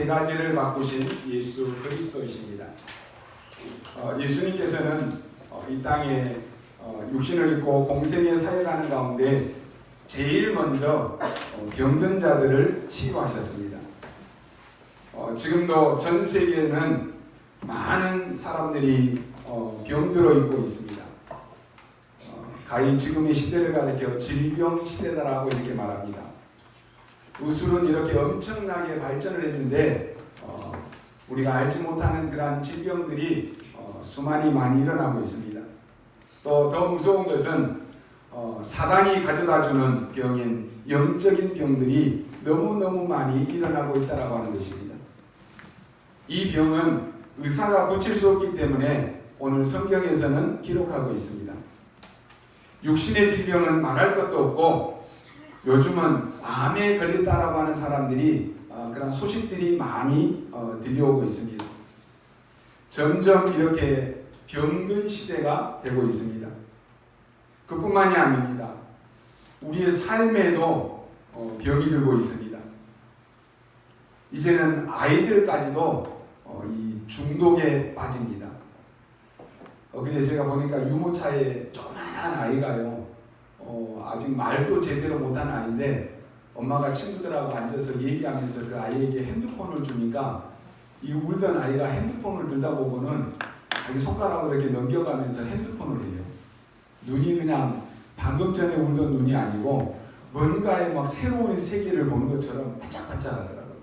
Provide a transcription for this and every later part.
가지를 바꾸신 예수 그리스도이십니다. 예수님께서는 이 땅에 육신을 입고 공생의 사역하는 가운데 제일 먼저 병든 자들을 치유하셨습니다. 지금도 전 세계에는 많은 사람들이 병들어 있고 있습니다. 가히 지금의 시대를 가리켜 질병 시대다라고 이렇게 말합니다. 의술은 이렇게 엄청나게 발전을 했는데 우리가 알지 못하는 그러한 질병들이 많이 일어나고 있습니다. 또 더 무서운 것은 사단이 가져다주는 병인 영적인 병들이 너무너무 많이 일어나고 있다고 하는 것입니다. 이 병은 의사가 고칠 수 없기 때문에 오늘 성경에서는 기록하고 있습니다. 육신의 질병은 말할 것도 없고 요즘은 암에 걸렸다라고 하는 사람들이 그런 소식들이 많이 들려오고 있습니다. 점점 이렇게 병든 시대가 되고 있습니다. 그뿐만이 아닙니다. 우리의 삶에도 병이 들고 있습니다. 이제는 아이들까지도 이 중독에 빠집니다. 그제 제가 보니까 유모차에 조그만한 아이가요, 아직 말도 제대로 못한 아이인데 엄마가 친구들하고 앉아서 얘기하면서 그 아이에게 핸드폰을 주니까 이 울던 아이가 핸드폰을 들다 보고는 자기 손가락으로 이렇게 넘겨가면서 핸드폰을 해요. 눈이 그냥 방금 전에 울던 눈이 아니고 뭔가의 막 새로운 세계를 보는 것처럼 반짝반짝 하더라고요.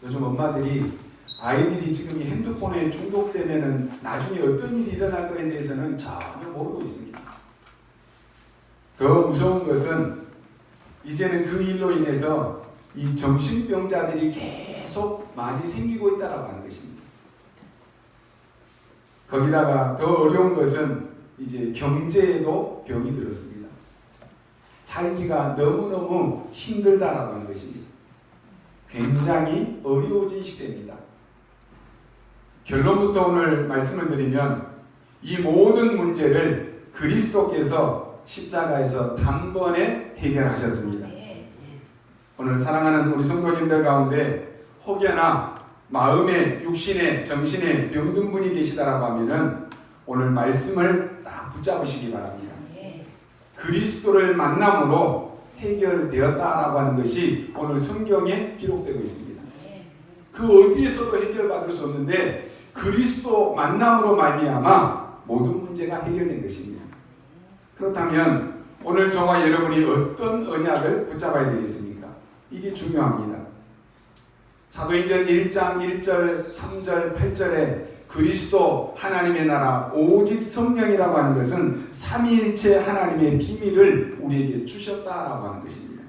요즘 엄마들이 아이들이 지금 이 핸드폰에 중독되면은 나중에 어떤 일이 일어날 거에 대해서는 전혀 모르고 있습니다. 더 무서운 것은 이제는 그 일로 인해서 이 정신병자들이 계속 많이 생기고 있다고 하는 것입니다. 거기다가 더 어려운 것은 이제 경제에도 병이 들었습니다. 살기가 너무너무 힘들다라고 하는 것입니다. 굉장히 어려워진 시대입니다. 결론부터 오늘 말씀을 드리면 이 모든 문제를 그리스도께서 십자가에서 단번에 해결하셨습니다. 오늘 사랑하는 우리 성도님들 가운데 혹여나 마음에, 육신에, 정신에 병든 분이 계시다라고 하면은 오늘 말씀을 딱 붙잡으시기 바랍니다. 그리스도를 만남으로 해결되었다라고 하는 것이 오늘 성경에 기록되고 있습니다. 그 어디에서도 해결받을 수 없는데 그리스도 만남으로 말미암아 모든 문제가 해결된 것입니다. 그렇다면 오늘 저와 여러분이 어떤 언약을 붙잡아야 되겠습니까? 이게 중요합니다. 사도행전 1장 1절, 3절, 8절에 그리스도 하나님의 나라 오직 성령이라고 하는 것은 삼위일체 하나님의 비밀을 우리에게 주셨다라고 하는 것입니다.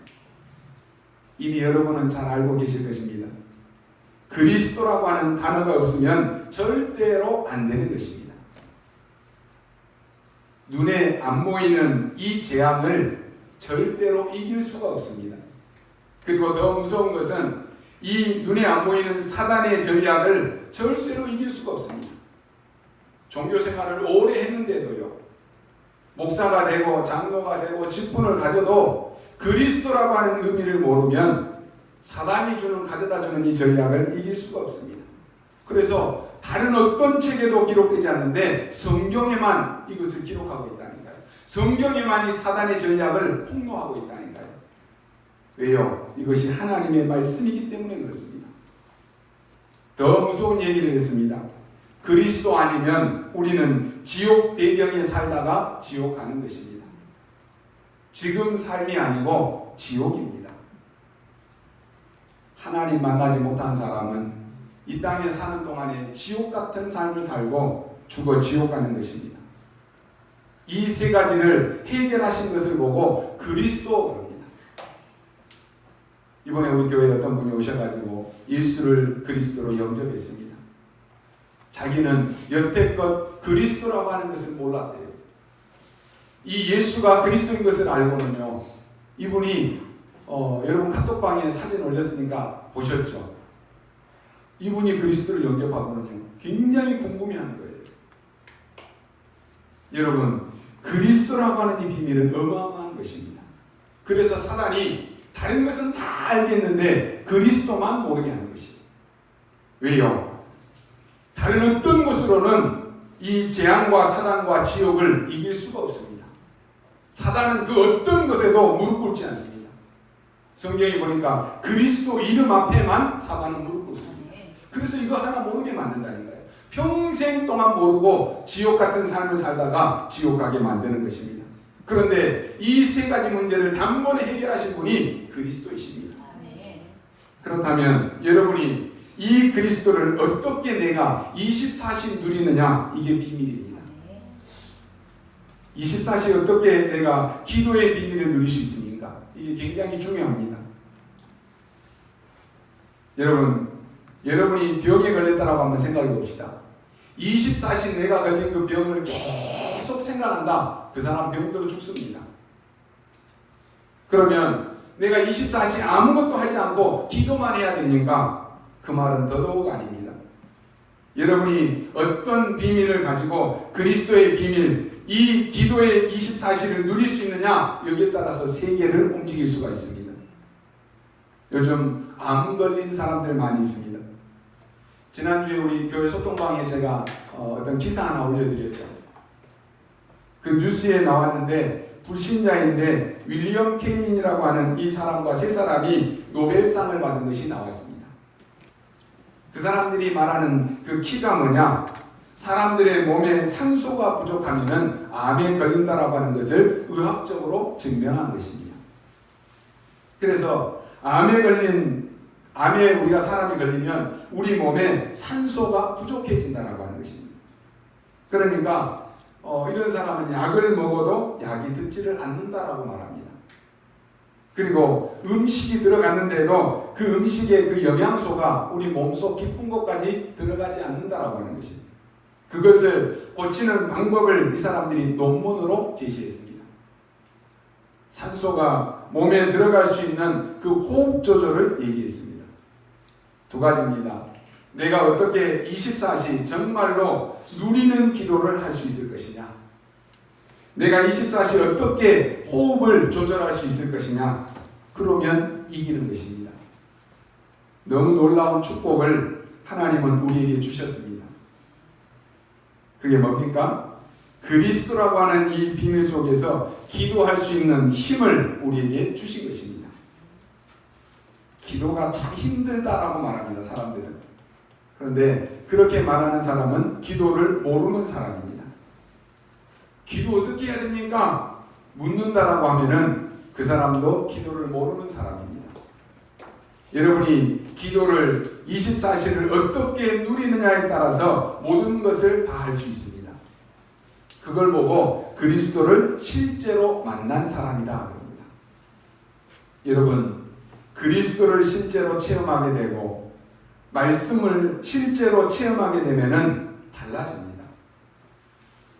이미 여러분은 잘 알고 계실 것입니다. 그리스도라고 하는 단어가 없으면 절대로 안 되는 것입니다. 눈에 안 보이는 이 재앙을 절대로 이길 수가 없습니다. 그리고 더 무서운 것은 이 눈에 안 보이는 사단의 전략을 절대로 이길 수가 없습니다. 종교 생활을 오래 했는데도요, 목사가 되고 장로가 되고 직분을 가져도 그리스도라고 하는 의미를 모르면 사단이 가져다 주는 이 전략을 이길 수가 없습니다. 그래서 다른 어떤 책에도 기록되지 않는데 성경에만 이것을 기록하고 있다니까요. 성경에만 이 사단의 전략을 폭로하고 있다니까요. 왜요? 이것이 하나님의 말씀이기 때문에 그렇습니다. 더 무서운 얘기를 했습니다. 그리스도 아니면 우리는 지옥 배경에 살다가 지옥 가는 것입니다. 지금 삶이 아니고 지옥입니다. 하나님 만나지 못한 사람은 이 땅에 사는 동안에 지옥 같은 삶을 살고 죽어 지옥 가는 것입니다. 이 세 가지를 해결하신 것을 보고 그리스도 그럽니다. 이번에 우리 교회에 어떤 분이 오셔가지고 예수를 그리스도로 영접했습니다. 자기는 여태껏 그리스도라고 하는 것을 몰랐대요. 이 예수가 그리스도인 것을 알고는요, 이분이 여러분 카톡방에 사진 올렸으니까 보셨죠? 이분이 그리스도를 영접하고는요 굉장히 궁금해하는 거예요. 여러분, 그리스도라고 하는 이 비밀은 어마어마한 것입니다. 그래서 사단이 다른 것은 다 알겠는데 그리스도만 모르게 하는 것입니다. 왜요? 다른 어떤 것으로는 이 재앙과 사단과 지옥을 이길 수가 없습니다. 사단은 그 어떤 것에도 무릎 꿇지 않습니다. 성경에 보니까 그리스도 이름 앞에만 사단은 무릎 꿇습니다. 그래서 이거 하나 모르게 만든다는 거예요. 평생 동안 모르고 지옥 같은 삶을 살다가 지옥 가게 만드는 것입니다. 그런데 이 세 가지 문제를 단번에 해결하신 분이 그리스도이십니다. 그렇다면 여러분이 이 그리스도를 어떻게 내가 24시 누리느냐, 이게 비밀입니다. 24시 어떻게 내가 기도의 비밀을 누릴 수 있습니까? 이게 굉장히 중요합니다. 여러분이 병에 걸렸다라고 한번 생각해 봅시다. 24시 내가 걸린 그 병을 계속 생각한다. 그 사람 병들어 죽습니다. 그러면 내가 24시 아무것도 하지 않고 기도만 해야 됩니까? 그 말은 더더욱 아닙니다. 여러분이 어떤 비밀을 가지고 그리스도의 비밀, 이 기도의 24시를 누릴 수 있느냐, 여기에 따라서 세계를 움직일 수가 있습니다. 요즘 암 걸린 사람들 많이 있습니다. 지난주에 우리 교회 소통방에 제가 어떤 기사 하나 올려드렸죠. 그 뉴스에 나왔는데 불신자인데 윌리엄 케이민이라고 하는 이 사람과 세 사람이 노벨상을 받은 것이 나왔습니다. 그 사람들이 말하는 그 키가 뭐냐? 사람들의 몸에 산소가 부족하면 암에 걸린다라고 하는 것을 의학적으로 증명한 것입니다. 그래서 암에 우리가 사람이 걸리면 우리 몸에 산소가 부족해진다라고 하는 것입니다. 그러니까 이런 사람은 약을 먹어도 약이 듣지를 않는다라고 말합니다. 그리고 음식이 들어갔는데도 그 음식의 그 영양소가 우리 몸속 깊은 곳까지 들어가지 않는다라고 하는 것입니다. 그것을 고치는 방법을 이 사람들이 논문으로 제시했습니다. 산소가 몸에 들어갈 수 있는 그 호흡 조절을 얘기했습니다. 두 가지입니다. 내가 어떻게 24시 정말로 누리는 기도를 할 수 있을 것이냐, 내가 24시 어떻게 호흡을 조절할 수 있을 것이냐, 그러면 이기는 것입니다. 너무 놀라운 축복을 하나님은 우리에게 주셨습니다. 그게 뭡니까? 그리스도라고 하는 이 비밀 속에서 기도할 수 있는 힘을 우리에게 주신 것입니다. 기도가 참 힘들다라고 말합니다, 사람들은. 그런데 그렇게 말하는 사람은 기도를 모르는 사람입니다. 기도 어떻게 해야 됩니까? 묻는다라고 하면은 그 사람도 기도를 모르는 사람입니다. 여러분이 기도를 24시를 어떻게 누리느냐에 따라서 모든 것을 다 할 수 있습니다. 그걸 보고 그리스도를 실제로 만난 사람이다 그럽니다. 여러분, 그리스도를 실제로 체험하게 되고 말씀을 실제로 체험하게 되면은 달라집니다.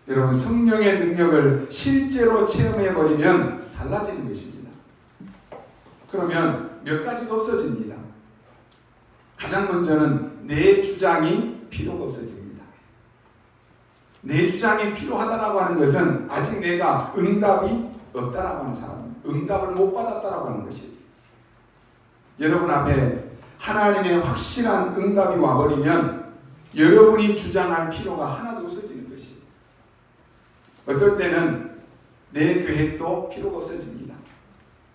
여러분, 성령의 능력을 실제로 체험해 버리면 달라지는 것입니다. 그러면 몇 가지가 없어집니다. 가장 먼저는 내 주장이 필요가 없어집니다. 내 주장이 필요하다라고 하는 것은 아직 내가 응답이 없다라고 하는 사람입니다. 응답을 못 받았다라고 하는 것이에요. 여러분 앞에 하나님의 확실한 응답이 와버리면 여러분이 주장할 필요가 하나도 없어지는 것이에요. 어떨 때는 내 계획도 필요가 없어집니다.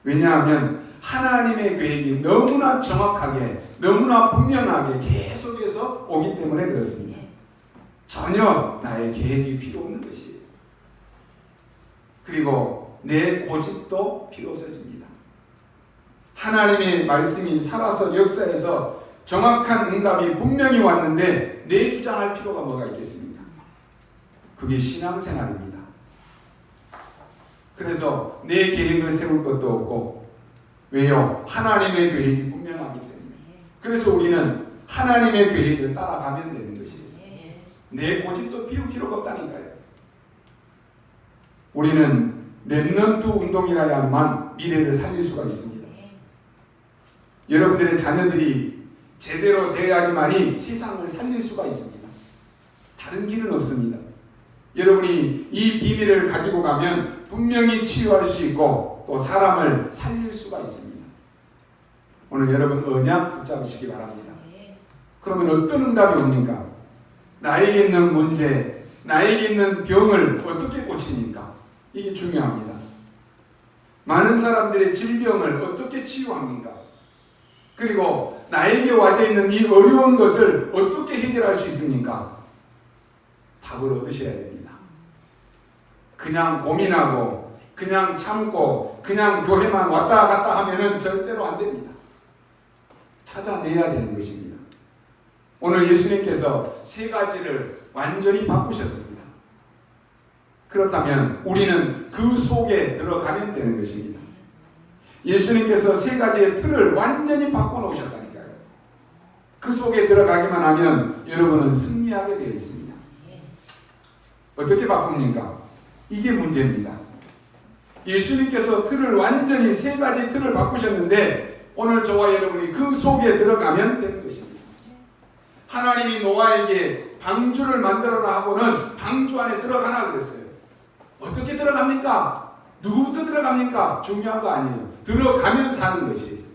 왜냐하면 하나님의 계획이 너무나 정확하게, 너무나 분명하게 계속해서 오기 때문에 그렇습니다. 전혀 나의 계획이 필요 없는 것이에요. 그리고 내 고집도 필요 없어집니다. 하나님의 말씀이 살아서 역사에서 정확한 응답이 분명히 왔는데 내 주장할 필요가 뭐가 있겠습니까? 그게 신앙생활입니다. 그래서 내 계획을 세울 것도 없고, 왜요? 하나님의 계획이 분명하기 때문에. 그래서 우리는 하나님의 계획을 따라가면 되는 것이에요. 내 고집도 피울 필요가 없다니까요. 우리는 렘넌트 운동이라야만 미래를 살릴 수가 있습니다. 여러분들의 자녀들이 제대로 되어야지만이 세상을 살릴 수가 있습니다. 다른 길은 없습니다. 여러분이 이 비밀을 가지고 가면 분명히 치유할 수 있고 또 사람을 살릴 수가 있습니다. 오늘 여러분 언약 붙잡으시기 바랍니다. 그러면 어떤 응답이 옵니까? 나에게 있는 문제, 나에게 있는 병을 어떻게 고칩니까? 이게 중요합니다. 많은 사람들의 질병을 어떻게 치유합니까? 그리고 나에게 와져 있는 이 어려운 것을 어떻게 해결할 수 있습니까? 답을 얻으셔야 됩니다. 그냥 고민하고 그냥 참고 그냥 교회만 왔다 갔다 하면은 절대로 안 됩니다. 찾아내야 되는 것입니다. 오늘 예수님께서 세 가지를 완전히 바꾸셨습니다. 그렇다면 우리는 그 속에 들어가면 되는 것입니다. 예수님께서 세 가지의 틀을 완전히 바꿔놓으셨다니까요. 그 속에 들어가기만 하면 여러분은 승리하게 되어 있습니다. 어떻게 바꿉니까? 이게 문제입니다. 예수님께서 틀을 완전히 세 가지 틀을 바꾸셨는데 오늘 저와 여러분이 그 속에 들어가면 되는 것입니다. 하나님이 노아에게 방주를 만들어라 하고는 방주 안에 들어가라 그랬어요. 어떻게 들어갑니까? 누구부터 들어갑니까? 중요한 거 아니에요. 들어가면 사는 것이.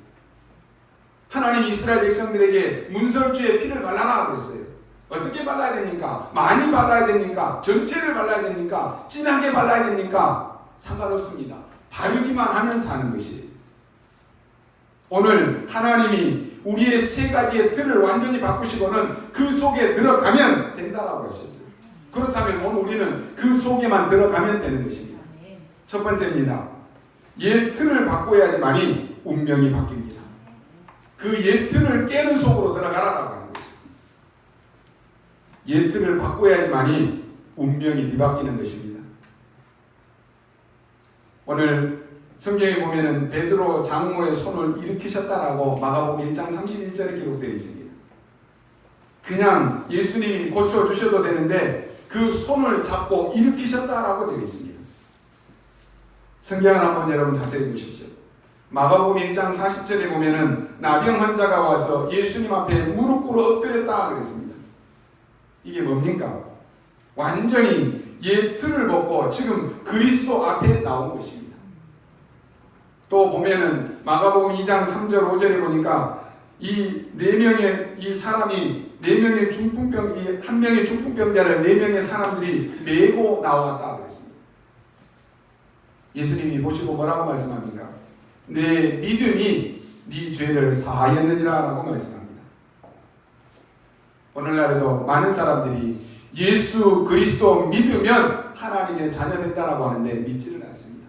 하나님이 이스라엘 백성들에게 문설주에 피를 발라라 그랬어요. 어떻게 발라야 됩니까? 많이 발라야 됩니까? 전체를 발라야 됩니까? 진하게 발라야 됩니까? 상관없습니다. 바르기만 하면 사는 것이. 오늘 하나님이 우리의 세 가지의 틀을 완전히 바꾸시고는 그 속에 들어가면 된다라고 하셨어요. 그렇다면 오늘 우리는 그 속에만 들어가면 되는 것입니다. 첫 번째입니다. 옛 틀을 바꿔야지만이 운명이 바뀝니다. 그 옛 틀을 깨는 속으로 들어가라라고 하는 것입니다. 옛 틀을 바꿔야지만이 운명이 뒤바뀌는 것입니다. 오늘 성경에 보면은 베드로 장로의 손을 일으키셨다라고 마가복음 1장 31절에 기록되어 있습니다. 그냥 예수님이 고쳐주셔도 되는데 그 손을 잡고 일으키셨다라고 되어 있습니다. 성경을 한번 여러분 자세히 보십시오. 마가복음 1장 40절에 보면은 나병 환자가 와서 예수님 앞에 무릎 꿇어 엎드렸다 그랬습니다. 이게 뭡니까? 완전히 옛 틀을 벗고 지금 그리스도 앞에 나온 것입니다. 또 보면은 마가복음 2장 3절 5절에 보니까 이 네 명의 이 사람이 네 명의 중풍병 한 명의 중풍병자를 네 명의 사람들이 메고 나왔다 그랬습니다. 예수님이 보시고 뭐라고 말씀합니까? 내 믿음이 네 죄를 사하였느니라라고 말씀합니다. 오늘날에도 많은 사람들이 예수 그리스도 믿으면 하나님의 자녀된다라고 하는데 믿지를 않습니다.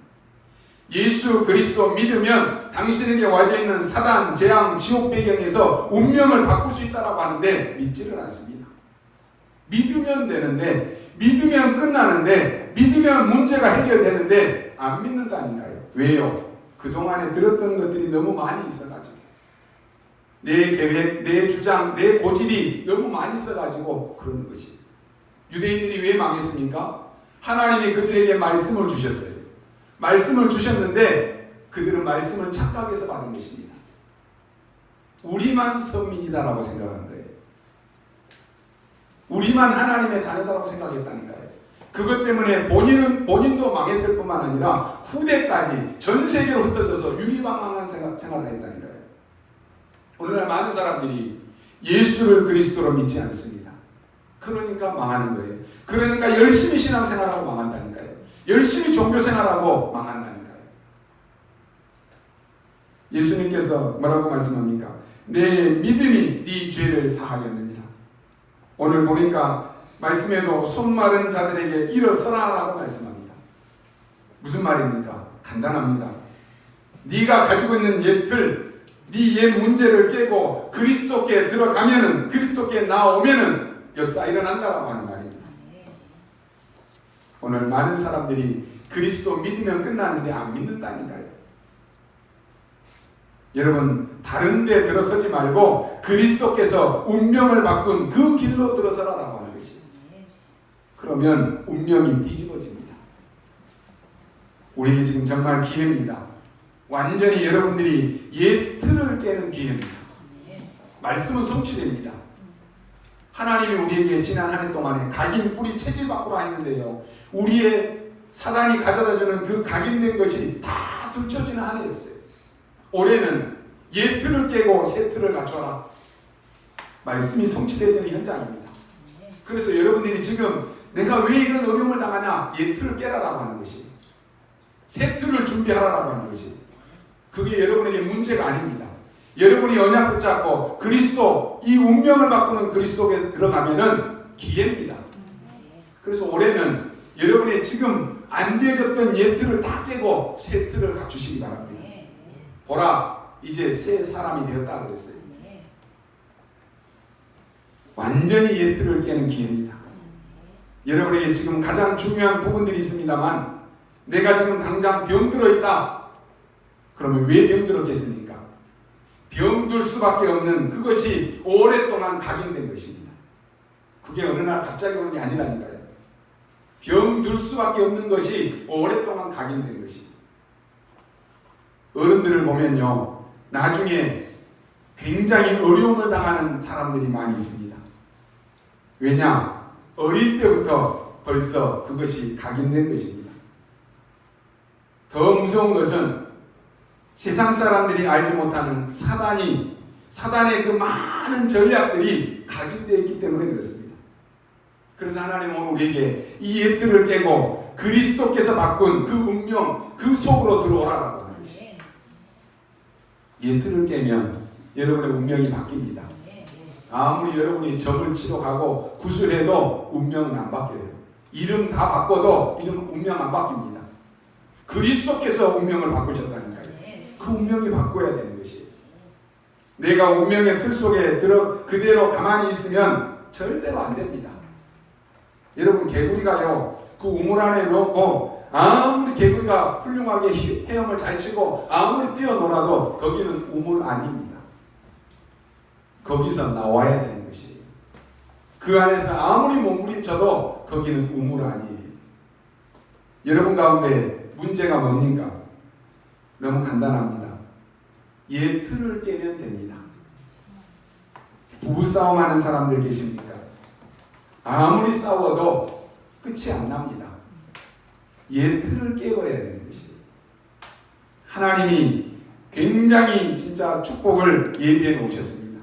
예수 그리스도 믿으면 당신에게 와져 있는 사단, 재앙, 지옥 배경에서 운명을 바꿀 수 있다라고 하는데 믿지를 않습니다. 믿으면 되는데, 믿으면 끝나는데, 믿으면 문제가 해결되는데 안 믿는다니까요. 왜요? 그동안에 들었던 것들이 너무 많이 있어가지고 내 계획, 내 주장, 내 고집이 너무 많이 있어가지고 그러는 것이. 유대인들이 왜 망했습니까? 하나님이 그들에게 말씀을 주셨어요. 말씀을 주셨는데 그들은 말씀을 착각해서 받은 것입니다. 우리만 선민이다라고 생각한 거예요. 우리만 하나님의 자녀다라고 생각했다니까요. 그것 때문에 본인도 망했을 뿐만 아니라 후대까지 전 세계로 흩어져서 유리방황한 생활을 했다니까요. 오늘날 많은 사람들이 예수를 그리스도로 믿지 않습니다. 그러니까 망하는 거예요. 그러니까 열심히 신앙생활하고 망한다니까요. 열심히 종교생활하고 망한다니까요. 예수님께서 뭐라고 말씀합니까? 내 믿음이 네 죄를 사하였느니라. 오늘 보니까 말씀에도 손 마른 자들에게 일어서라라고 말씀합니다. 무슨 말입니까? 간단합니다. 네가 가지고 있는 옛 틀, 네 옛 문제를 깨고 그리스도께 들어가면은, 그리스도께 나오면은 역사 일어난다라고 하는 말입니다. 오늘 많은 사람들이 그리스도 믿으면 끝나는데 안 믿는다니까요. 여러분, 다른 데 들어서지 말고 그리스도께서 운명을 바꾼 그 길로 들어서라라고 하는 것이. 그러면 운명이 뒤집어집니다. 우리에게 지금 정말 기회입니다. 완전히 여러분들이 옛 틀을 깨는 기회입니다. 말씀은 성취됩니다. 하나님이 우리에게 지난 한 해 동안에 각인 뿌리 체질 바꾸라 했는데요. 우리의 사단이 가져다주는 그 각인된 것이 다 들춰지는 한 해였어요. 올해는 옛 틀을 깨고 새 틀을 갖춰라. 말씀이 성취되는 현장입니다. 그래서 여러분들이 지금 내가 왜 이런 어려움을 당하냐? 옛 틀을 깨라라고 하는 것이, 새 틀을 준비하라라고 하는 것이, 그게 여러분에게 문제가 아닙니다. 여러분이 언약 붙잡고 그리스도, 이 운명을 바꾸는 그리스도에 들어가면은 기회입니다. 그래서 올해는 여러분의 지금 안 되어졌던 옛 틀을 다 깨고 새 틀을 갖추시기 바랍니다. 보라, 이제 새 사람이 되었다 그랬어요. 완전히 옛 틀을 깨는 기회입니다. 여러분에게 지금 가장 중요한 부분들이 있습니다만, 내가 지금 당장 병들어 있다. 그러면 왜 병들었겠습니까? 병들 수밖에 없는 그것이 오랫동안 각인된 것입니다. 그게 어느 날 갑자기 오는 게 아니라니까요. 병들 수밖에 없는 것이 오랫동안 각인된 것이. 어른들을 보면요, 나중에 굉장히 어려움을 당하는 사람들이 많이 있습니다. 왜냐? 어릴 때부터 벌써 그것이 각인된 것입니다. 더 무서운 것은 세상 사람들이 알지 못하는 사단의 그 많은 전략들이 각인되어 있기 때문에 그렇습니다. 그래서 하나님은 오늘 우리에게 이 옛 틀을 깨고 그리스도께서 바꾼 그 운명, 그 속으로 들어오라라고 하는 것입니다. 옛 틀을 깨면 여러분의 운명이 바뀝니다. 아무리 여러분이 점을 치러 가고 구슬해도 운명은 안 바뀌어요. 이름 다 바꿔도 운명 안 바뀝니다. 그리스도께서 운명을 바꾸셨다니까요. 그 운명이 바꿔야 되는 것이에요. 내가 운명의 틀 속에 그대로 가만히 있으면 절대로 안 됩니다. 여러분, 개구리가요, 그 우물 안에 넣고 아무리 개구리가 훌륭하게 헤엄을 잘 치고 아무리 뛰어놀아도 거기는 우물 아닙니다. 거기서 나와야 되는 것이에요. 그 안에서 아무리 몸부림쳐도 거기는 우물 아니에요. 여러분 가운데 문제가 뭡니까? 너무 간단합니다. 옛 틀을 깨면 됩니다. 부부싸움하는 사람들 계십니까? 아무리 싸워도 끝이 안 납니다. 옛 틀을 깨버려야 되는 것이에요. 하나님이 굉장히 진짜 축복을 예비해 놓으셨습니다.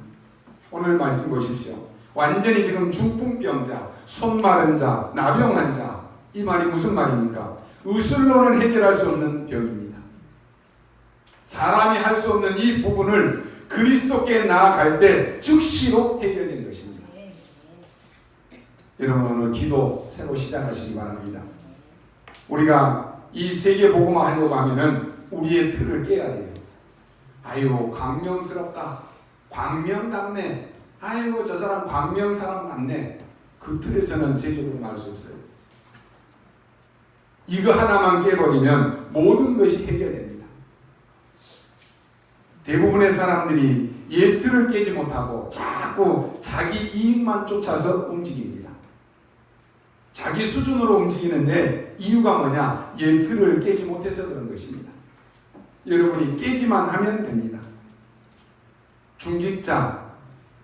오늘 말씀 보십시오. 완전히 지금 중풍병자, 손 마른 자, 나병한 자, 이 말이 무슨 말입니까? 의술로는 해결할 수 없는 병입니다. 사람이 할 수 없는 이 부분을 그리스도께 나아갈 때 즉시로 해결된 것입니다. 여러분, 오늘 기도 새로 시작하시기 바랍니다. 우리가 이 세계 복음화 하려고 하면은 우리의 틀을 깨야 돼요. 아이고, 광명스럽다. 광명답네. 아이고, 저 사람 광명 사람 같네. 그 틀에서는 세계 복음화 할 수 없어요. 이거 하나만 깨버리면 모든 것이 해결됩니다. 대부분의 사람들이 옛 틀을 깨지 못하고 자꾸 자기 이익만 쫓아서 움직입니다. 자기 수준으로 움직이는데 이유가 뭐냐? 옛 틀을 깨지 못해서 그런 것입니다. 여러분이 깨기만 하면 됩니다. 중직자,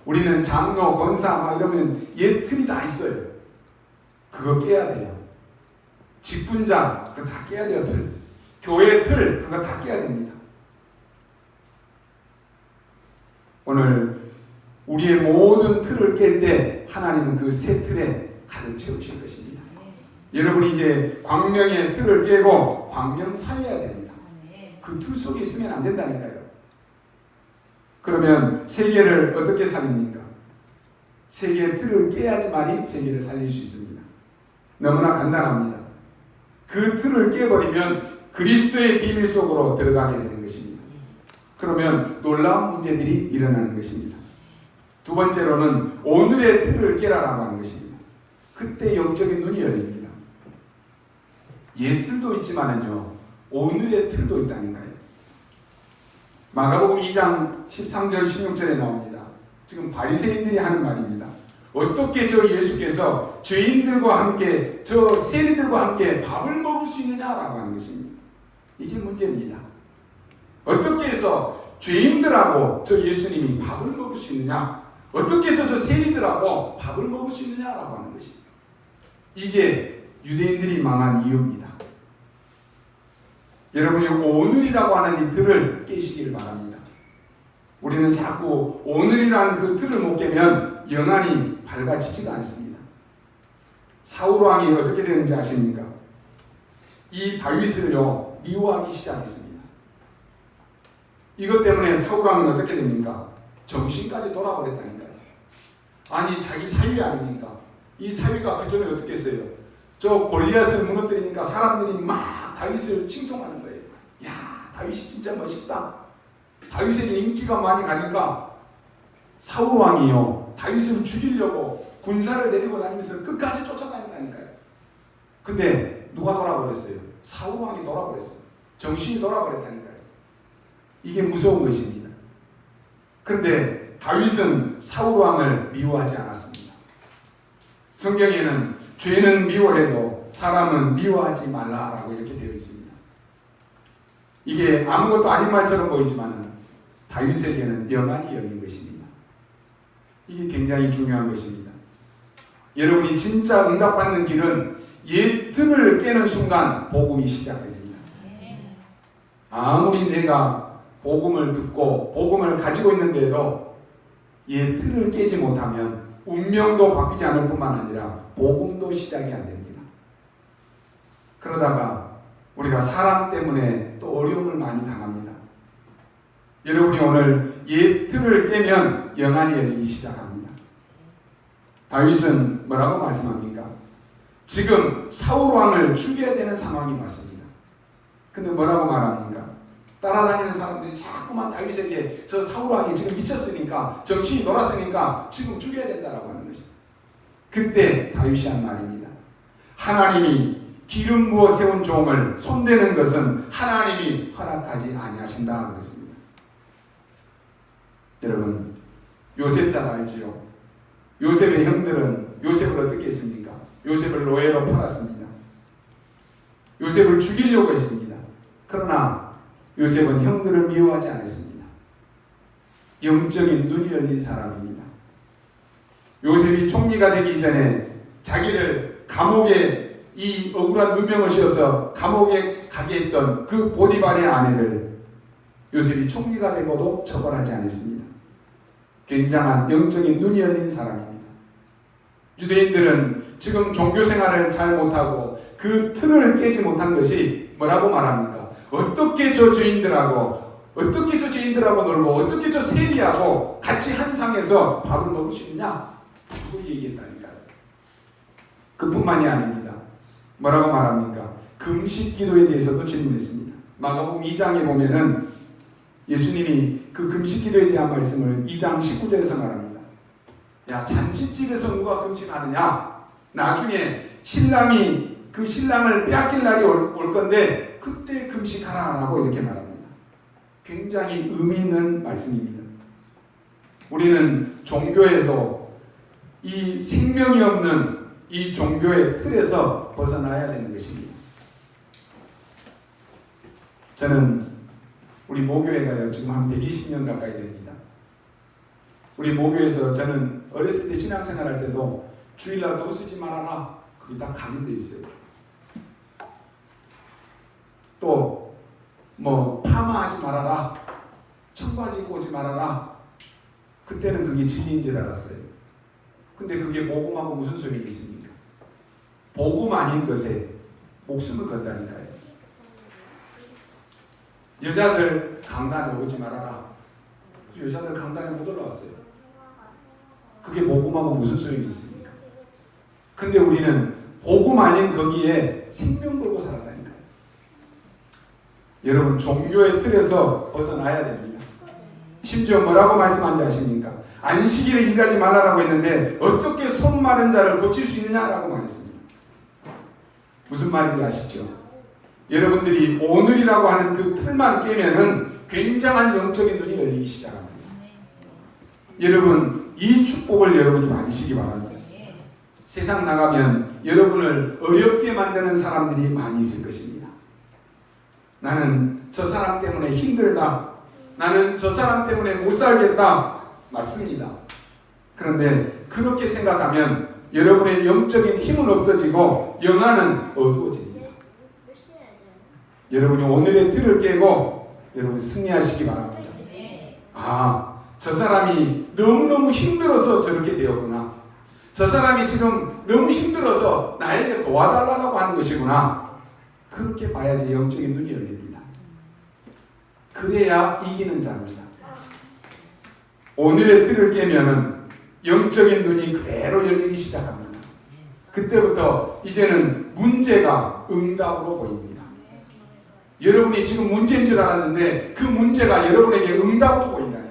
우리는 장로, 권사 막 이러면 옛 틀이 다 있어요. 그거 깨야 돼요. 직분자, 그거 다 깨야 돼요. 틀. 교회 틀, 그거 다 깨야 됩니다. 오늘 우리의 모든 틀을 깰 때 하나님은 그 새 틀에 가득 채우실 것입니다. 여러분이 이제 광명의 틀을 깨고 광명 살려야 됩니다. 그 틀 속에 있으면 안 된다니까요. 그러면 세계를 어떻게 살립니까? 세계의 틀을 깨야지만이 세계를 살릴 수 있습니다. 너무나 간단합니다. 그 틀을 깨버리면 그리스도의 비밀 속으로 들어가게 되는 것입니다. 그러면 놀라운 문제들이 일어나는 것입니다. 두 번째로는 오늘의 틀을 깨라라고 하는 것입니다. 그때 영적인 눈이 열립니다. 옛 틀도 있지만은요, 오늘의 틀도 있다니까요. 마가복음 2장 13절 16절에 나옵니다. 지금 바리새인들이 하는 말입니다. 어떻게 저 예수께서 죄인들과 함께, 저 세리들과 함께 밥을 먹을 수 있느냐라고 하는 것입니다. 이게 문제입니다. 어떻게 해서 죄인들하고 저 예수님이 밥을 먹을 수 있느냐? 어떻게 해서 저 세리들하고 밥을 먹을 수 있느냐라고 하는 것입니다. 이게 유대인들이 망한 이유입니다. 여러분이 오늘이라고 하는 이 틀을 깨시기를 바랍니다. 우리는 자꾸 오늘이라는 그 틀을 못 깨면 영안이 밝아지지가 않습니다. 사울왕이 어떻게 되는지 아십니까? 이 다윗을요 미워하기 시작했습니다. 이것 때문에 사울왕은 어떻게 됩니까? 정신까지 돌아버렸다니까요. 아니 자기 사위 아닙니까? 이 사위가 그 전에 어떻게 했어요? 저 골리앗을 무너뜨리니까 사람들이 막 다윗을 칭송하는 거예요. 야 다윗이 진짜 멋있다. 다윗에게 인기가 많이 가니까 사울왕이요 다윗을 죽이려고 군사를 데리고 다니면서 끝까지 쫓아다닌다니까요. 근데 누가 돌아버렸어요? 사울왕이 돌아버렸어요. 정신이 돌아버렸다니까요. 이게 무서운 것입니다. 그런데 다윗은 사울왕을 미워하지 않았습니다. 성경에는 죄는 미워해도 사람은 미워하지 말라라고 이렇게 되어 있습니다. 이게 아무것도 아닌 말처럼 보이지만 다윗에게는 영안이 열린 것입니다. 이게 굉장히 중요한 것입니다. 여러분이 진짜 응답받는 길은 옛 틀을 깨는 순간 복음이 시작됩니다. 아무리 내가 복음을 듣고 복음을 가지고 있는데도 옛 틀을 깨지 못하면 운명도 바뀌지 않을 뿐만 아니라 복음도 시작이 안 됩니다. 그러다가 우리가 사람 때문에 또 어려움을 많이 당합니다. 여러분이 오늘 옛 틀을 깨면 영안이 열리기 시작합니다. 다윗은 뭐라고 말씀합니까? 지금 사울왕을 죽여야 되는 상황이 왔습니다. 근데 뭐라고 말합니까? 따라다니는 사람들이 자꾸만 다윗에게 저 사울왕이 지금 미쳤으니까 정신이 돌았으니까 지금 죽여야 된다라고 하는 것입니다. 그때 다윗이 한 말입니다. 하나님이 기름 부어 세운 종을 손대는 것은 하나님이 허락하지 아니하신다 그랬습니다. 여러분 요셉 잘 알지요? 요셉의 형들은 요셉을 어떻게 했습니까? 요셉을 노예로 팔았습니다. 요셉을 죽이려고 했습니다. 그러나 요셉은 형들을 미워하지 않았습니다. 영적인 눈이 열린 사람입니다. 요셉이 총리가 되기 전에 자기를 감옥에 이 억울한 누명을 씌워서 감옥에 가게 했던 그 보디발의 아내를 요셉이 총리가 되고도 처벌하지 않았습니다. 굉장한 영적인 눈이 열린 사람입니다. 유대인들은 지금 종교 생활을 잘 못하고 그 틀을 깨지 못한 것이 뭐라고 말합니까? 어떻게 저 죄인들하고 놀고 어떻게 저 세리하고 같이 한 상에서 밥을 먹을 수 있냐? 그렇게 얘기했다니까요. 그뿐만이 아닙니다. 뭐라고 말합니까? 금식 기도에 대해서도 질문했습니다. 마가복음 2장에 보면은 예수님이 그 금식 기도에 대한 말씀을 2장 19절에서 말합니다. 야 잔치집에서 누가 금식하느냐? 나중에 신랑이 그 신랑을 빼앗길 날이 올 건데 그때 금식하라라고 이렇게 말합니다. 굉장히 의미 있는 말씀입니다. 우리는 종교에도 이 생명이 없는 이 종교의 틀에서 벗어나야 되는 것입니다. 저는 우리 모교회가요 지금 한 120년 가까이 됩니다. 우리 모교에서 저는 어렸을 때 신앙생활할 때도 주일날 돈 쓰지 말아라 그게 딱 각인되어 있어요. 또 뭐 파마하지 말아라, 청바지 입고 오지 말아라. 그때는 그게 진리인 줄 알았어요. 근데 그게 복음하고 무슨 소용이 있습니까? 복음 아닌 것에 목숨을 건다니까요. 여자들 강단에 오지 말아라. 여자들 강단에 못 올라왔어요. 그게 복음하고 무슨 소용이 있습니까? 근데 우리는 복음 아닌 거기에 생명 걸고 살았다니까요. 여러분 종교의 틀에서 벗어나야 됩니다. 심지어 뭐라고 말씀한지 아십니까? 안식일에 일하지 말라라고 했는데 어떻게 손 마른 자를 고칠 수 있느냐라고 말했습니다. 무슨 말인지 아시죠? 여러분들이 오늘이라고 하는 그 틀만 깨면은 굉장한 영적인 눈이 열리기 시작합니다. 여러분 이 축복을 여러분이 받으시기 바랍니다. 세상 나가면 여러분을 어렵게 만드는 사람들이 많이 있을 것입니다. 나는 저 사람 때문에 힘들다. 나는 저 사람 때문에 못 살겠다. 맞습니다. 그런데 그렇게 생각하면 여러분의 영적인 힘은 없어지고 영안은 어두워집니다. 여러분이 오늘의 틀을 깨고 여러분 승리하시기 바랍니다. 아, 저 사람이 너무너무 힘들어서 저렇게 되었구나. 저 사람이 지금 너무 힘들어서 나에게 도와달라고 하는 것이구나. 그렇게 봐야지 영적인 눈이 열립니다. 그래야 이기는 자입니다. 오늘의 틀을 깨면은 영적인 눈이 그대로 열리기 시작합니다. 그때부터 이제는 문제가 응답으로 보입니다. 여러분이 지금 문제인 줄 알았는데 그 문제가 여러분에게 응답으로 보인다니까요.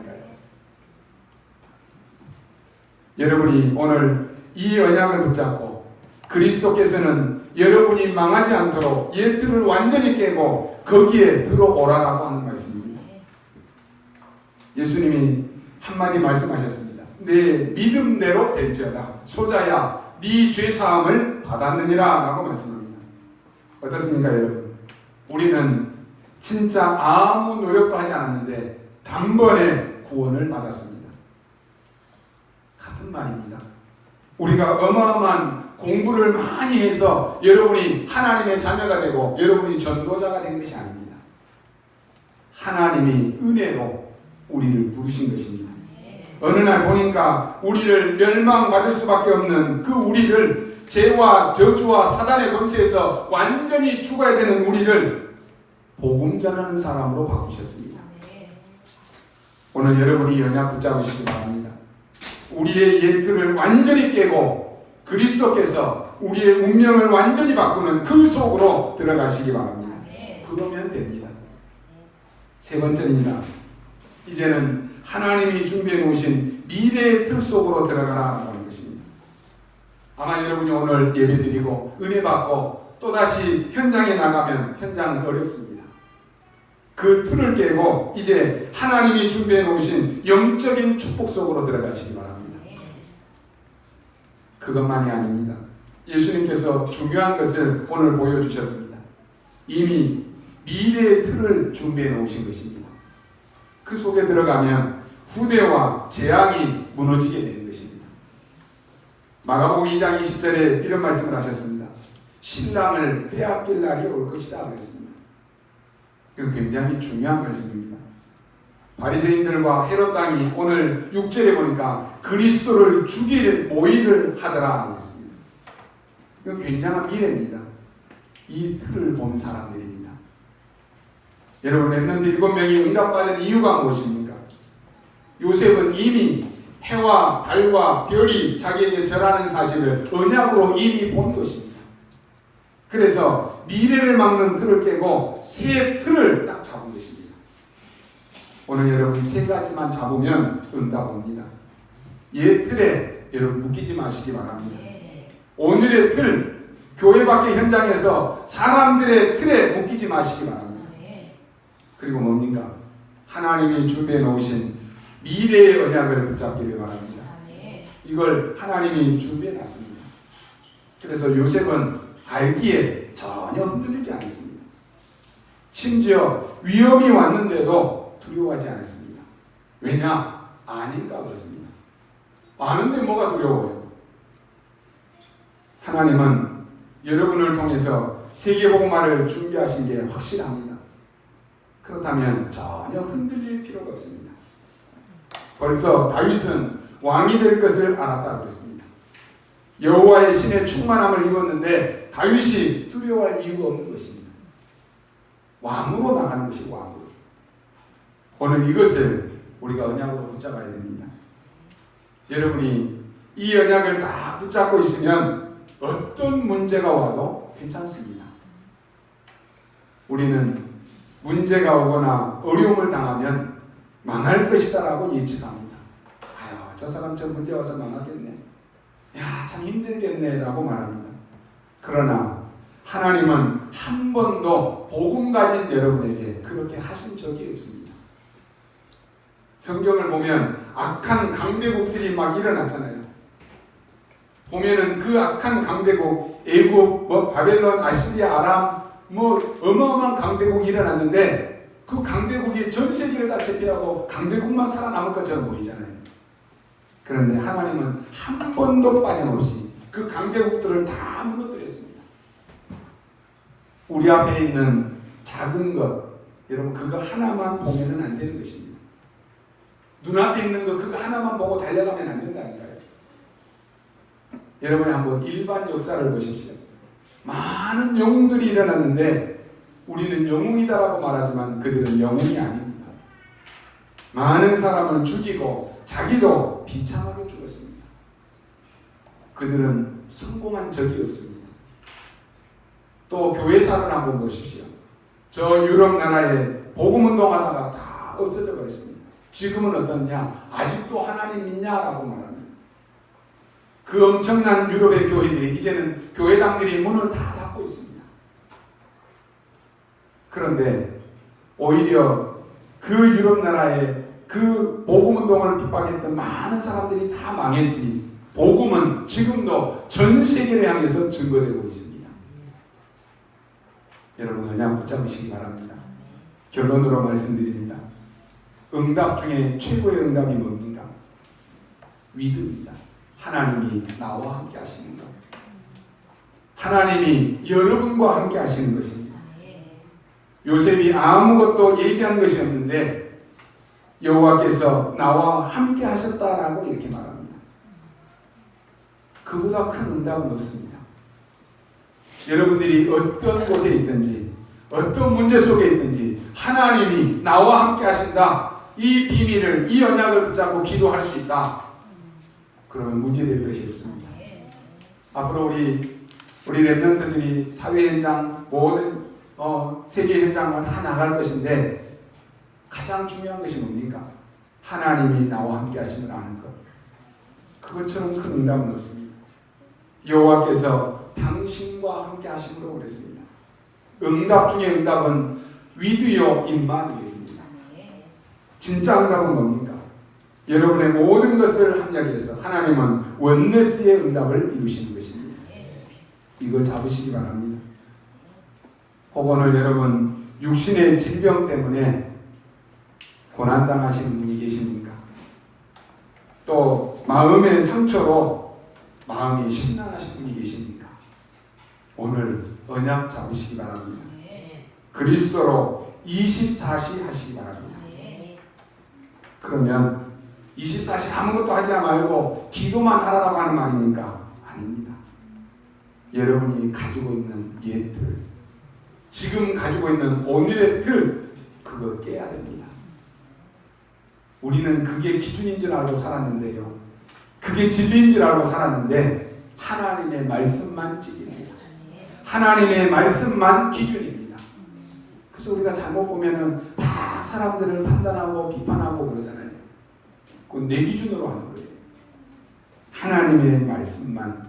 여러분이 오늘 이 언약을 붙잡고 그리스도께서는 여러분이 망하지 않도록 얘들을 완전히 깨고 거기에 들어오라라고 하는 말씀입니다. 예수님이 한마디 말씀하셨습니다. 내 믿음대로 될지어다. 소자야 네 죄사함을 받았느니라 라고 말씀합니다. 어떻습니까 여러분? 우리는 진짜 아무 노력도 하지 않았는데 단번에 구원을 받았습니다. 같은 말입니다. 우리가 어마어마한 공부를 많이 해서 여러분이 하나님의 자녀가 되고 여러분이 전도자가 된 것이 아닙니다. 하나님이 은혜로 우리를 부르신 것입니다. 어느 날 보니까 우리를 멸망받을 수밖에 없는 그 우리를 죄와 저주와 사단의 권세에서 완전히 죽어야 되는 우리를 복음 전하는 사람으로 바꾸셨습니다. 오늘 여러분이 언약 붙잡으시기 바랍니다. 우리의 옛틀을 완전히 깨고 그리스도께서 우리의 운명을 완전히 바꾸는 그 속으로 들어가시기 바랍니다. 그러면 됩니다. 세 번째입니다. 이제는 하나님이 준비해 놓으신 미래의 틀 속으로 들어가라고 하는 것입니다. 아마 여러분이 오늘 예배드리고 은혜 받고 또다시 현장에 나가면 현장은 어렵습니다. 그 틀을 깨고 이제 하나님이 준비해 놓으신 영적인 축복 속으로 들어가시기 바랍니다. 그것만이 아닙니다. 예수님께서 중요한 것을 오늘 보여주셨습니다. 이미 미래의 틀을 준비해 놓으신 것입니다. 그 속에 들어가면 후대와 재앙이 무너지게 되는 것입니다. 마가복음 2장 20절에 이런 말씀을 하셨습니다. 신랑을 빼앗길 날이 올 것이다 그랬습니다. 이건 굉장히 중요한 말씀입니다. 바리새인들과 헤롯 왕이 오늘 6절에 보니까 그리스도를 죽일 모의를 하더라 그랬습니다. 이건 굉장한 미래입니다. 이 틀을 본 사람들입니다. 여러분 렘넌트 7명이 응답받은 이유가 무엇입니까? 요셉은 이미 해와 달과 별이 자기에게 절하는 사실을 언약으로 이미 본 것입니다. 그래서 미래를 막는 틀을 깨고 새 틀을 딱 잡은 것입니다. 오늘 여러분 세 가지만 잡으면 응답 옵니다. 옛 틀에 여러분 묶이지 마시기 바랍니다. 오늘의 틀, 교회 밖의 현장에서 사람들의 틀에 묶이지 마시기 바랍니다. 그리고 뭡니까? 하나님이 준비해 놓으신 미래의 언약을 붙잡기를 바랍니다. 이걸 하나님이 준비해 놨습니다. 그래서 요셉은 알기에 전혀 흔들리지 않았습니다. 심지어 위험이 왔는데도 두려워하지 않았습니다. 왜냐? 아니까 그렇습니다. 아는데 뭐가 두려워요? 하나님은 여러분을 통해서 세계복음화를 준비하신 게 확실합니다. 그렇다면 전혀 흔들릴 필요가 없습니다. 벌써 다윗은 왕이 될 것을 알았다 그랬습니다. 여호와의 신의 충만함을 입었는데 다윗이 두려워할 이유가 없는 것입니다. 왕으로 나가는 것이 왕으로. 오늘 이것을 우리가 언약으로 붙잡아야 됩니다. 여러분이 이 언약을 다 붙잡고 있으면 어떤 문제가 와도 괜찮습니다. 우리는 문제가 오거나 어려움을 당하면 망할 것이다라고 예측합니다. 아유, 저 사람 저 문제 와서 망하겠네. 야, 참 힘들겠네 라고 말합니다. 그러나 하나님은 한 번도 복음 가진 여러분에게 그렇게 하신 적이 없습니다. 성경을 보면 악한 강대국들이 막 일어났잖아요. 보면은 그 악한 강대국, 애굽, 바벨론, 아시리아, 아람, 어마어마한 강대국이 일어났는데 그 강대국이 전 세계를 다 제패하고 강대국만 살아남을 것처럼 보이잖아요. 그런데 하나님은 한 번도 빠짐없이 그 강대국들을 다 무너뜨렸습니다. 우리 앞에 있는 작은 것, 여러분 그거 하나만 보면은 안 되는 것입니다. 눈앞에 있는 거 그거 하나만 보고 달려가면 안 된다니까요. 여러분이 한번 일반 역사를 보십시오. 많은 영웅들이 일어났는데 우리는 영웅이다라고 말하지만 그들은 영웅이 아닙니다. 많은 사람을 죽이고 자기도 비참하게 죽었습니다. 그들은 성공한 적이 없습니다. 또 교회사를 한번 보십시오. 저 유럽 나라에 복음운동하다가 다 없어져 버렸습니다. 지금은 어떠냐? 아직도 하나님 믿냐라고 말합니다. 그 엄청난 유럽의 교회들이 이제는 교회당들이 문을 다 닫고 있습니다. 그런데 오히려 그 유럽 나라에 그 복음운동을 핍박했던 많은 사람들이 다 망했지, 복음은 지금도 전 세계를 향해서 증거되고 있습니다. 여러분 언약 붙잡으시기 바랍니다. 결론으로 말씀드립니다. 응답 중에 최고의 응답이 뭡니까? 믿음입니다. 하나님이 나와 함께 하시는 것. 하나님이 여러분과 함께 하시는 것입니다. 요셉이 아무것도 얘기한 것이 없는데 여호와께서 나와 함께 하셨다라고 이렇게 말합니다. 그보다 큰 응답은 없습니다. 여러분들이 어떤 곳에 있든지 어떤 문제 속에 있든지 하나님이 나와 함께 하신다. 이 비밀을, 이 언약을 붙잡고 기도할 수 있다. 그러면 문제될 것이 없습니다. 앞으로 우리 랩런트들이 사회 현장, 모든 세계 현장을 다 나갈 것인데 가장 중요한 것이 뭡니까? 하나님이 나와 함께 하심을 아는 것. 그것처럼 큰 응답은 없습니다. 여호와께서 당신과 함께 하심으로 그랬습니다. 응답 중에 응답은 위드요 임마누엘입니다. 진짜 응답은 뭡니까? 여러분의 모든 것을 합력해서 하나님은 원네스의 응답을 이루시는 것입니다. 이걸 잡으시기 바랍니다. 혹은 여러분 육신의 질병 때문에 고난당하시는 분이 계십니까? 또 마음의 상처로 마음이 심란하신 분이 계십니까? 오늘 언약 잡으시기 바랍니다. 그리스도로 24시 하시기 바랍니다. 그러면 24시 아무것도 하지 말고 기도만 하라고 하는 말입니까? 아닙니다. 여러분이 가지고 있는 옛틀, 지금 가지고 있는 오늘의 틀, 그거 깨야 됩니다. 우리는 그게 기준인 줄 알고 살았는데요. 그게 진리인 줄 알고 살았는데 하나님의 말씀만 진리입니다. 하나님의 말씀만 기준입니다. 그래서 우리가 잘못 보면은 다 사람들을 판단하고 비판하고 그러잖아요. 그건 내 기준으로 하는 거예요. 하나님의 말씀만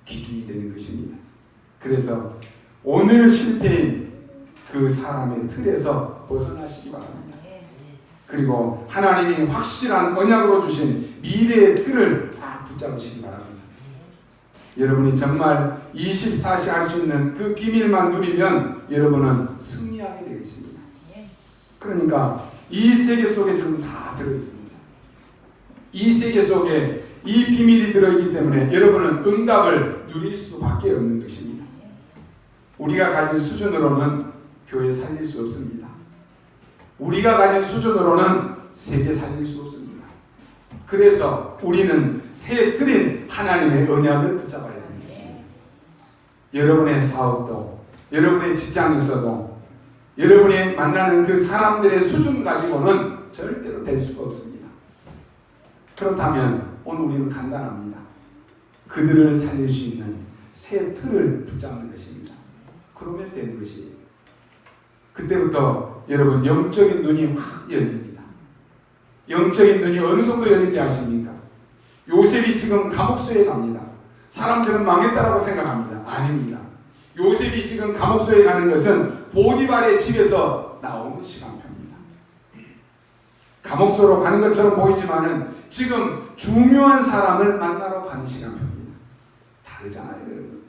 기준이 되는 것입니다. 그래서 오늘 실패인 그 사람의 틀에서 벗어나시기 바랍니다. 그리고 하나님이 확실한 언약으로 주신 미래의 틀을 다 붙잡으시기 바랍니다. 여러분이 정말 24시 할 수 있는 그 비밀만 누리면 여러분은 승리하게 되어 있습니다. 그러니까 이 세계 속에 지금 다 들어있습니다. 이 세계 속에 이 비밀이 들어있기 때문에 여러분은 응답을 누릴 수밖에 없는 것입니다. 우리가 가진 수준으로는 교회 살릴 수 없습니다. 우리가 가진 수준으로는 세계 살릴 수 없습니다. 그래서 우리는 새 틀인 하나님의 언약을 붙잡아야 됩니다. 여러분의 사업도, 여러분의 직장에서도, 여러분이 만나는 그 사람들의 수준 가지고는 절대로 될 수가 없습니다. 그렇다면 오늘 우리는 간단합니다. 그들을 살릴 수 있는 새 틀을 붙잡는 것입니다. 그러면 되는 것이에요. 그때부터 여러분 영적인 눈이 확 열립니다. 영적인 눈이 어느 정도 열린지 아십니까? 요셉이 지금 감옥소에 갑니다. 사람들은 망했다라고 생각합니다. 아닙니다. 요셉이 지금 감옥소에 가는 것은 보디발의 집에서 나오는 시간표입니다. 감옥소로 가는 것처럼 보이지만은 지금 중요한 사람을 만나러 가는 시간표입니다. 다르잖아요, 여러분.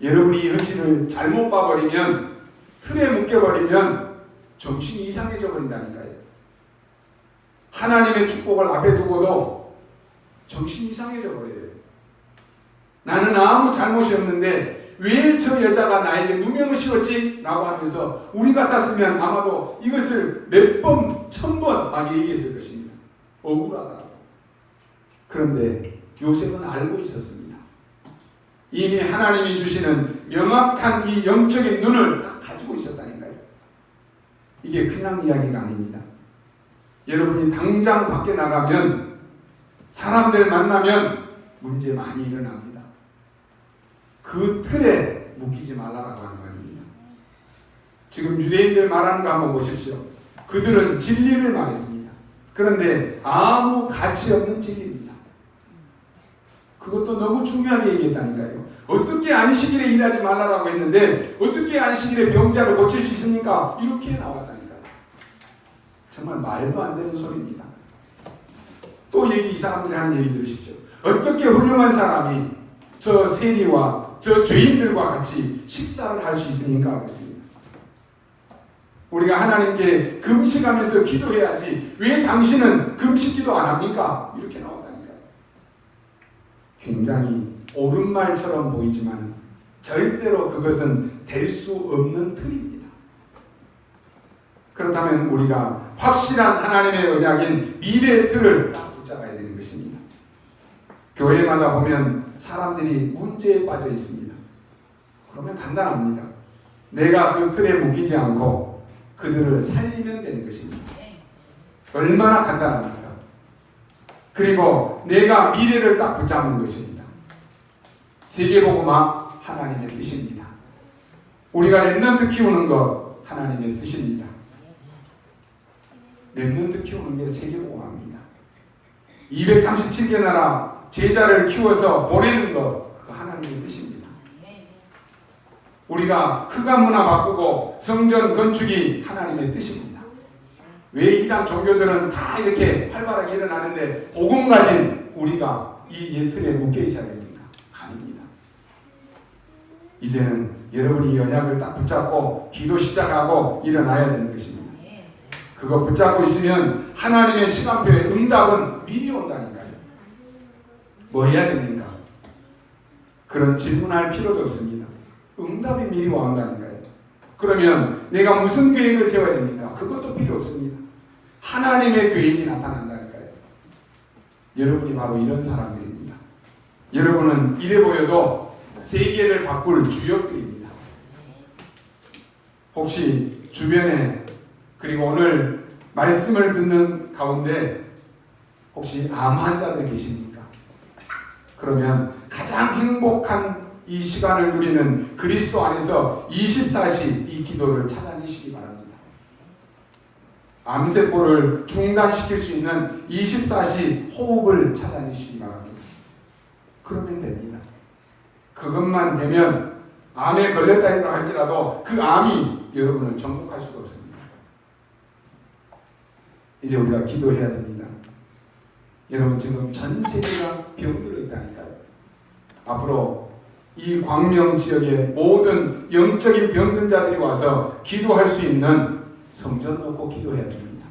여러분이 이 현실을 잘못 봐버리면, 틀에 묶여버리면 정신이 이상해져 버린다니까요. 하나님의 축복을 앞에 두고도 정신이 이상해져 버려요. 나는 아무 잘못이 없는데 왜 저 여자가 나에게 누명을 씌웠지? 라고 하면서 우리 같았으면 아마도 이것을 몇 번, 1000번 막 얘기했을 것입니다. 억울하다고. 그런데 요셉은 알고 있었습니다. 이미 하나님이 주시는 명확한 이 영적인 눈을 다 가지고 있었다니까요. 이게 그냥 이야기가 아닙니다. 여러분이 당장 밖에 나가면 사람들 만나면 문제 많이 일어납니다. 그 틀에 묶이지 말라라고 하는 말입니다. 지금 유대인들 말하는 거 한번 보십시오. 그들은 진리를 말했습니다. 그런데 아무 가치 없는 진리입니다. 그것도 너무 중요하게 얘기했다니까요. 어떻게 안식일에 일하지 말라라고 했는데 어떻게 안식일에 병자를 고칠 수 있습니까? 이렇게 나왔다니까요. 정말 말도 안 되는 소리입니다. 또 이 사람들이 하는 얘기 들으십시오. 어떻게 훌륭한 사람이 저 세리와 저 죄인들과 같이 식사를 할 수 있습니까? 그랬습니다. 우리가 하나님께 금식하면서 기도해야지 왜 당신은 금식기도 안 합니까? 이렇게 나온다니까요. 굉장히 옳은 말처럼 보이지만 절대로 그것은 될 수 없는 틀입니다. 그렇다면 우리가 확실한 하나님의 언약인 미래의 틀을 딱 붙잡아야 되는 것입니다. 교회마다 보면 사람들이 문제에 빠져 있습니다. 그러면 간단합니다. 내가 그 틀에 묶이지 않고 그들을 살리면 되는 것입니다. 얼마나 간단합니까? 그리고 내가 미래를 딱 붙잡는 것입니다. 세계복음화 하나님의 뜻입니다. 우리가 렘넌트 키우는 것 하나님의 뜻입니다. 렘넌트 키우는 게 세계복음화입니다. 237개 나라 제자를 키워서 보내는 것 하나님의 뜻입니다. 우리가 흑암 문화 바꾸고 성전 건축이 하나님의 뜻입니다. 왜 이단 종교들은 다 이렇게 활발하게 일어나는데 복음 가진 우리가 이 예틀에 묶여 있어야 됩니까? 아닙니다. 이제는 여러분이 이 언약을 딱 붙잡고 기도 시작하고 일어나야 되는 것입니다. 그거 붙잡고 있으면 하나님의 시간표의 응답은 미리 온다니까요. 뭐 해야 됩니까? 그런 질문할 필요도 없습니다. 응답이 미리 와온다니까요. 그러면 내가 무슨 계획을 세워야 됩니까? 그것도 필요 없습니다. 하나님의 계획이 나타난다니까요. 여러분이 바로 이런 사람들입니다. 여러분은 이래 보여도 세계를 바꿀 주역들입니다. 혹시 주변에 그리고 오늘 말씀을 듣는 가운데 혹시 암 환자들 계십니까? 그러면 가장 행복한 이 시간을 누리는 그리스도 안에서 24시 이 기도를 찾아내시기 바랍니다. 암세포를 중단시킬 수 있는 24시 호흡을 찾아내시기 바랍니다. 그러면 됩니다. 그것만 되면 암에 걸렸다 할지라도 그 암이 여러분을 정복할 수가 없습니다. 이제 우리가 기도해야 됩니다. 여러분 지금 전 세계가 병들어 있다니까요. 앞으로 이 광명 지역의 모든 영적인 병든 자들이 와서 기도할 수 있는 성전 놓고 기도해야 됩니다.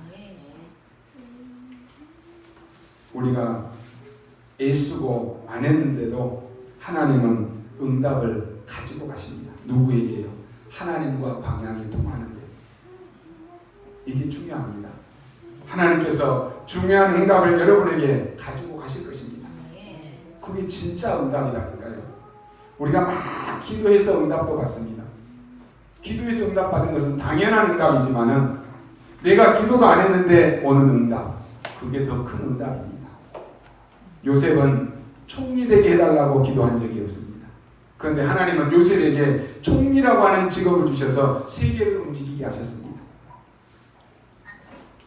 우리가 애쓰고 안 했는데도 하나님은 응답을 가지고 가십니다. 누구에게요? 하나님과 방향이 통하는데. 이게 중요합니다. 하나님께서 중요한 응답을 여러분에게 가지고 가실 것입니다. 그게 진짜 응답이라니까요. 우리가 막 기도해서 응답도 받습니다. 기도해서 응답 받은 것은 당연한 응답이지만은 내가 기도도 안 했는데 오는 응답, 그게 더 큰 응답입니다. 요셉은 총리 되게 해달라고 기도한 적이 없습니다. 그런데 하나님은 요셉에게 총리라고 하는 직업을 주셔서 세계를 움직이게 하셨습니다.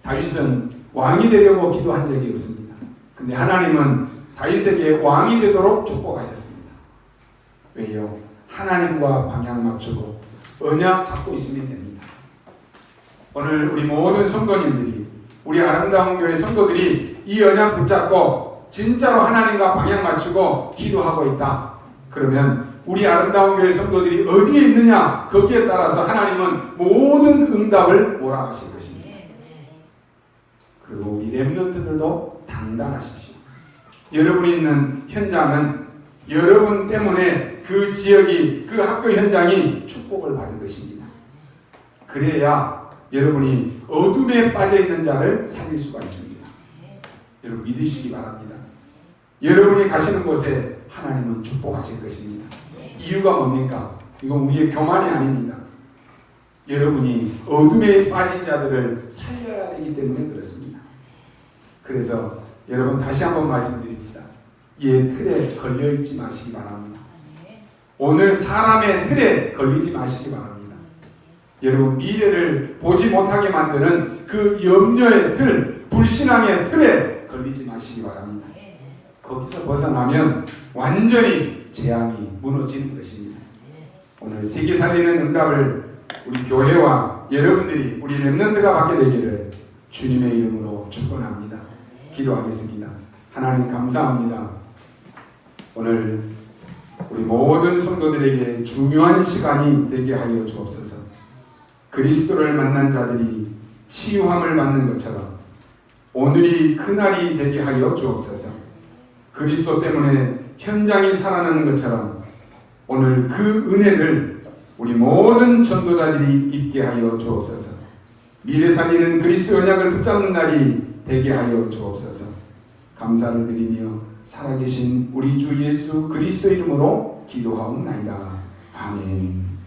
다윗은 왕이 되려고 기도한 적이 없습니다. 그런데 하나님은 다윗에게 왕이 되도록 축복하셨습니다. 왜요? 하나님과 방향 맞추고 언약 잡고 있으면 됩니다. 오늘 우리 모든 성도님들이, 우리 아름다운 교회 성도들이 이 언약 붙잡고 진짜로 하나님과 방향 맞추고 기도하고 있다. 그러면 우리 아름다운 교회 성도들이 어디에 있느냐, 거기에 따라서 하나님은 모든 응답을 몰아가실 것입니다. 그리고 우리 렘넌트들도 당당하십시오. 여러분이 있는 현장은 여러분 때문에 그 지역이, 그 학교 현장이 축복을 받은 것입니다. 그래야 여러분이 어둠에 빠져있는 자를 살릴 수가 있습니다. 여러분 믿으시기 바랍니다. 여러분이 가시는 곳에 하나님은 축복하실 것입니다. 이유가 뭡니까? 이건 우리의 교만이 아닙니다. 여러분이 어둠에 빠진 자들을 살려야 되기 때문에 그렇습니다. 그래서 여러분 다시 한번 말씀드립니다. 이 틀에 걸려있지 마시기 바랍니다. 오늘 사람의 틀에 걸리지 마시기 바랍니다. 여러분 미래를 보지 못하게 만드는 그 염려의 틀, 불신앙의 틀에 걸리지 마시기 바랍니다. 거기서 벗어나면 완전히 재앙이 무너지는 것입니다. 오늘 세계 살리는 응답을 우리 교회와 여러분들이 우리 렘넌트가 받게 되기를 주님의 이름으로 축원합니다. 기도하겠습니다. 하나님 감사합니다. 오늘 우리 모든 성도들에게 중요한 시간이 되게 하여 주옵소서. 그리스도를 만난 자들이 치유함을 받는 것처럼 오늘이 그날이 되게 하여 주옵소서. 그리스도 때문에 현장이 살아나는 것처럼 오늘 그 은혜를 우리 모든 전도자들이 입게 하여 주옵소서. 미래 살리는 그리스도 언약을 붙잡는 날이 되게 하여 주옵소서. 감사를 드리며 살아계신 우리 주 예수 그리스도 이름으로 기도하옵나이다. 아멘.